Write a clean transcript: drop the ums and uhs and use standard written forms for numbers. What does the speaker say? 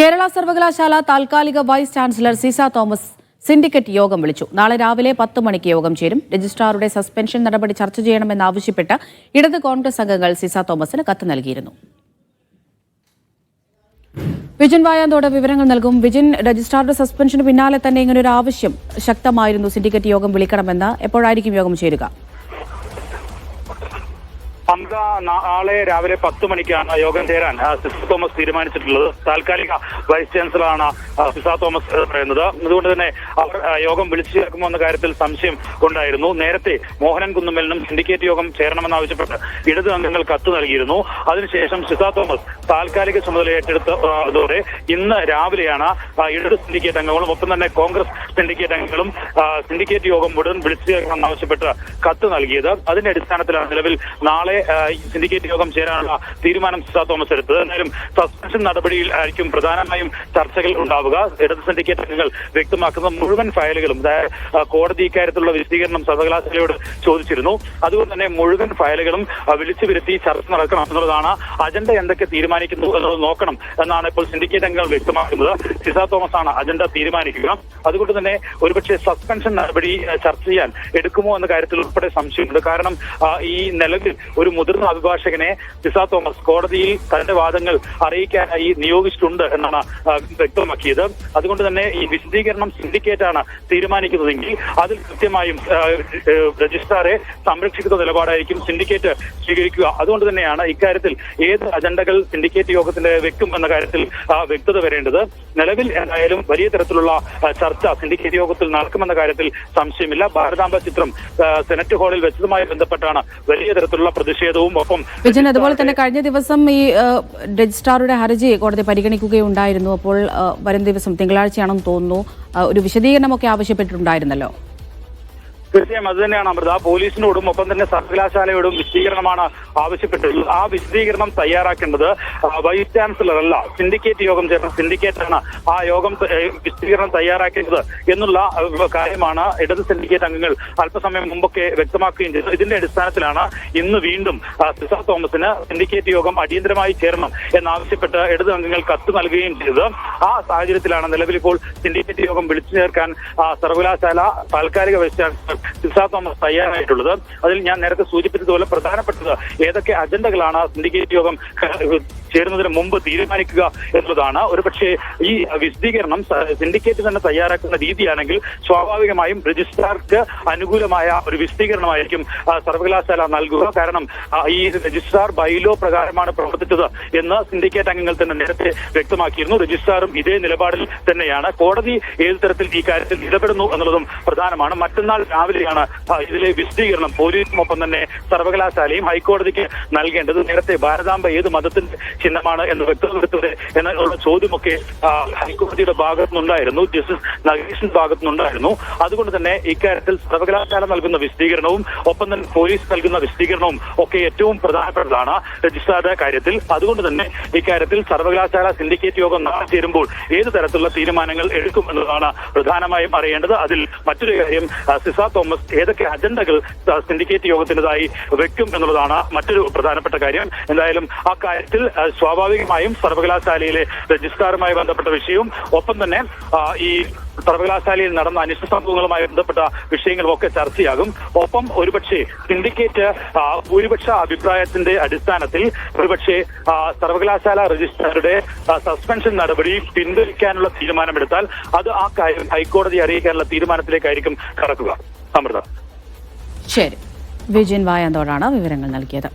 കേരള സർവകലാശാല താൽക്കാലിക vice chancellor Sisa Thomas syndicate യോഗം വിളിച്ചു. നാളെ രാവിലെ 10 മണിക്ക് യോഗം ചേരും. രജിസ്ട്രാറുടെ സസ്പെൻഷൻ നടപടി ചർച്ച ചെയ്യണമെന്നാവശ്യപ്പെട്ട് ഇടത് കോൺഗ്രസ് അംഗങ്ങൾ സിസ തോമസിന് കത്ത് നൽകിയിരുന്നു. വിജിൻ വായാന്തോട് വിവരങ്ങൾ നൽകും. വിജിൻ, രജിസ്ട്രാറുടെ സസ്പെൻഷന് പിന്നാലെ തന്നെ ഇങ്ങനൊരു ആവശ്യം ശക്തമായിരുന്നു. സിൻഡിക്കേറ്റ് യോഗം വിളിക്കണമെന്ന്. എപ്പോഴായിരിക്കും യോഗം ചേരുക? നാളെ രാവിലെ 10 മണിക്കാണ് യോഗം ചേരാൻ സിസ തോമസ് തീരുമാനിച്ചിട്ടുള്ളത്. താൽക്കാലിക വൈസ് ചാൻസലറാണ് സിസ തോമസ് പറയുന്നത്. അതുകൊണ്ട് തന്നെ അവർ യോഗം വിളിച്ചു ചേർക്കുമോ എന്ന കാര്യത്തിൽ സംശയം ഉണ്ടായിരുന്നു. നേരത്തെ മോഹനൻ കുന്നുമ്മലിനും സിൻഡിക്കേറ്റ് യോഗം ചേരണമെന്നാവശ്യപ്പെട്ട് ഇടത് അംഗങ്ങൾ കത്ത് നൽകിയിരുന്നു. അതിനുശേഷം സിസ തോമസ് താൽക്കാലിക ചുമതല ഏറ്റെടുത്തതോടെ ഇന്ന് രാവിലെയാണ് ഇടത് സിൻഡിക്കേറ്റ് അംഗങ്ങളും ഒപ്പം തന്നെ കോൺഗ്രസ് സിൻഡിക്കേറ്റ് അംഗങ്ങളും സിൻഡിക്കേറ്റ് യോഗം ഉടൻ വിളിച്ചു ചേർക്കണമെന്നാവശ്യപ്പെട്ട് കത്ത് നൽകിയത്. അതിന്റെ അടിസ്ഥാനത്തിലാണ് നിലവിൽ നാളെ സിൻഡിക്കേറ്റ് യോഗം ചേരാനുള്ള തീരുമാനം സിസ തോമസ് എടുത്തത്. എന്നാലും സസ്പെൻഷൻ നടപടിയിൽ ആയിരിക്കും പ്രധാനമായും ചർച്ചകൾ ഉണ്ടാവുക. ഇടത് സിൻഡിക്കേറ്റ് അംഗങ്ങൾ വ്യക്തമാക്കുന്ന മുഴുവൻ ഫയലുകളും, അതായത് കോടതി ഇക്കാര്യത്തിലുള്ള വിശദീകരണം സർവകലാശാലയോട് ചോദിച്ചിരുന്നു. അതുകൊണ്ട് തന്നെ മുഴുവൻ ഫയലുകളും വിളിച്ചു വരുത്തി ചർച്ച നടക്കണം എന്നുള്ളതാണ്. അജണ്ട എന്തൊക്കെ തീരുമാനിക്കുന്നു എന്നത് നോക്കണം എന്നാണ് ഇപ്പോൾ സിൻഡിക്കേറ്റ് അംഗങ്ങൾ വ്യക്തമാക്കുന്നത്. സിസ തോമസ് ആണ് അജണ്ട തീരുമാനിക്കുക. അതുകൊണ്ട് തന്നെ ഒരുപക്ഷെ സസ്പെൻഷൻ നടപടി ചർച്ച ചെയ്യാൻ എടുക്കുമോ എന്ന കാര്യത്തിൽ ഉൾപ്പെടെ സംശയമുണ്ട്. കാരണം ഈ നിലവിൽ ഒരു മുതിർന്ന അഭിഭാഷകനെ സിസ തോമസ് കോടതിയിൽ തന്റെ വാദങ്ങൾ അറിയിക്കാനായി നിയോഗിച്ചിട്ടുണ്ട് എന്നാണ് വ്യക്തമാക്കിയത്. അതുകൊണ്ട് തന്നെ ഈ വിശദീകരണം സിൻഡിക്കേറ്റാണ് തീരുമാനിക്കുന്നതെങ്കിൽ അതിൽ കൃത്യമായും രജിസ്ട്രാറെ സംരക്ഷിക്കുന്ന നിലപാടായിരിക്കും സിൻഡിക്കേറ്റ് സ്വീകരിക്കുക. അതുകൊണ്ട് തന്നെയാണ് ഇക്കാര്യത്തിൽ ഏത് അജണ്ടകൾ സിൻഡിക്കേറ്റ് യോഗത്തിന്റെ വെക്കും എന്ന കാര്യത്തിൽ വ്യക്തത വരേണ്ടത്. നിലവിൽ എന്തായാലും വലിയ തരത്തിലുള്ള ചർച്ച സിൻഡിക്കേറ്റ് യോഗത്തിൽ നടക്കുമെന്ന കാര്യത്തിൽ സംശയമില്ല. ഭാരതാംബ ചിത്രം സെനറ്റ് ഹാളിൽ വെച്ചതുമായി ബന്ധപ്പെട്ടാണ് വലിയ തരത്തിലുള്ള പ്രതിഷേധവും ഒപ്പം വിജയൻ, അതുപോലെ തന്നെ കഴിഞ്ഞ ദിവസം ഈ രജിസ്ട്രാറുടെ ഹർജി കോടതി പരിഗണിക്കുകയുണ്ടായിരുന്നു. അപ്പോൾ വരും ദിവസം തിങ്കളാഴ്ചയാണെന്ന് തോന്നുന്നു ഒരു വിശദീകരണമൊക്കെ ആവശ്യപ്പെട്ടിട്ടുണ്ടായിരുന്നല്ലോ. തീർച്ചയായും അത് തന്നെയാണ് അമൃത. പോലീസിനോടും ഒപ്പം തന്നെ സർവകലാശാലയോടും വിശദീകരണമാണ് ആവശ്യപ്പെട്ടുള്ളത്. ആ വിശദീകരണം തയ്യാറാക്കേണ്ടത് വൈസ് ചാൻസലർ അല്ല, സിൻഡിക്കേറ്റ് യോഗം ചേർന്ന സിൻഡിക്കേറ്റാണ് ആ യോഗം വിശദീകരണം തയ്യാറാക്കേണ്ടത് എന്നുള്ള കാര്യമാണ് ഇടത് സിൻഡിക്കേറ്റ് അംഗങ്ങൾ അല്പസമയം മുമ്പൊക്കെ വ്യക്തമാക്കുകയും ചെയ്തത്. ഇതിന്റെ അടിസ്ഥാനത്തിലാണ് ഇന്ന് വീണ്ടും സിസ തോമസിന് സിൻഡിക്കേറ്റ് യോഗം അടിയന്തരമായി ചേരണം എന്നാവശ്യപ്പെട്ട് ഇടത് അംഗങ്ങൾ കത്ത് നൽകുകയും ചെയ്തത്. ആ സാഹചര്യത്തിലാണ് നിലവിലിപ്പോൾ സിൻഡിക്കേറ്റ് യോഗം വിളിച്ചു ചേർക്കാൻ സർവകലാശാല താൽക്കാലിക വൈസ് ചാൻസലർ സിസ തോമസ് തയ്യാറായിട്ടുള്ളത്. അതിൽ ഞാൻ നേരത്തെ സൂചിപ്പിച്ചതുപോലെ പ്രധാനപ്പെട്ടത് ഏതൊക്കെ അജണ്ടകളാണ് സിൻഡിക്കേറ്റ് യോഗം ചേരുന്നതിന് മുമ്പ് തീരുമാനിക്കുക എന്നുള്ളതാണ്. ഒരുപക്ഷെ ഈ വിശദീകരണം സിൻഡിക്കേറ്റ് തന്നെ തയ്യാറാക്കുന്ന രീതിയാണെങ്കിൽ സ്വാഭാവികമായും രജിസ്ട്രാർക്ക് അനുകൂലമായ ഒരു വിശദീകരണമായിരിക്കും സർവകലാശാല നൽകുക. കാരണം ഈ രജിസ്ട്രാർ ബൈലോ പ്രകാരമാണ് പ്രവർത്തിച്ചത് എന്ന് സിൻഡിക്കേറ്റ് അംഗങ്ങൾ തന്നെ നേരത്തെ വ്യക്തമാക്കിയിരുന്നു. രജിസ്ട്രാറും ഇതേ നിലപാടിൽ തന്നെയാണ്. കോടതി ഏത് തരത്തിൽ ഈ കാര്യത്തിൽ ഇടപെടുന്നു എന്നുള്ളതും പ്രധാനമാണ്. മറ്റന്നാൾ രാവിലെയാണ് ഇതിലെ വിശദീകരണം പോലീസും ഒപ്പം തന്നെ സർവകലാശാലയും ഹൈക്കോടതിക്ക് നൽകേണ്ടത്. നേരത്തെ ഭാരതാംബ ഏത് മതത്തിന്റെ ചിഹ്നമാണ് എന്ന് വ്യക്തപ്പെടുത്തത് എന്നുള്ള ചോദ്യമൊക്കെ ഹൈക്കോടതിയുടെ ഭാഗത്തുനിന്നുണ്ടായിരുന്നു, ജസ്റ്റിസ് നഗേഷിന്റെ ഭാഗത്തുനിന്നുണ്ടായിരുന്നു. അതുകൊണ്ട് തന്നെ ഇക്കാര്യത്തിൽ സർവകലാശാല നൽകുന്ന വിശദീകരണവും ഒപ്പം തന്നെ പോലീസ് നൽകുന്ന വിശദീകരണവും ഒക്കെ ഏറ്റവും പ്രധാനപ്പെട്ടതാണ് രജിസ്ട്രാറുടെ കാര്യത്തിൽ. അതുകൊണ്ട് തന്നെ ഇക്കാര്യത്തിൽ സർവകലാശാല സിൻഡിക്കേറ്റ് യോഗം നാളെ ചേരുമ്പോൾ ഏത് തരത്തിലുള്ള തീരുമാനങ്ങൾ എടുക്കും എന്നതാണ് പ്രധാനമായും അറിയേണ്ടത്. അതിൽ മറ്റൊരു കാര്യം സിസ തോമസ് ഏതൊക്കെ അജണ്ടകൾ സിൻഡിക്കേറ്റ് യോഗത്തിൻ്റെതായി വെക്കും എന്നുള്ളതാണ് മറ്റൊരു പ്രധാനപ്പെട്ട കാര്യം. എന്തായാലും ആ കാര്യത്തിൽ സ്വാഭാവികമായും സർവകലാശാലയിലെ രജിസ്ട്രാറുമായി ബന്ധപ്പെട്ട വിഷയവും ഒപ്പം തന്നെ ഈ സർവകലാശാലയിൽ നടന്ന അനിഷ്ട സംഭവങ്ങളുമായി ബന്ധപ്പെട്ട വിഷയങ്ങളും ഒക്കെ ചർച്ചയാകും. ഒപ്പം ഒരുപക്ഷെ സിൻഡിക്കേറ്റ് ഭൂരിപക്ഷ അഭിപ്രായത്തിന്റെ അടിസ്ഥാനത്തിൽ ഒരുപക്ഷെ സർവകലാശാല രജിസ്ട്രാറുടെ സസ്പെൻഷൻ നടപടി പിൻവലിക്കാനുള്ള തീരുമാനമെടുത്താൽ അത് ആ കാര്യം ഹൈക്കോടതി അറിയിക്കാനുള്ള തീരുമാനത്തിലേക്കായിരിക്കും കടക്കുക. അമൃത. ശരി, വിജിൻ വായാന്തോടാണ് വിവരങ്ങൾ നൽകിയത്.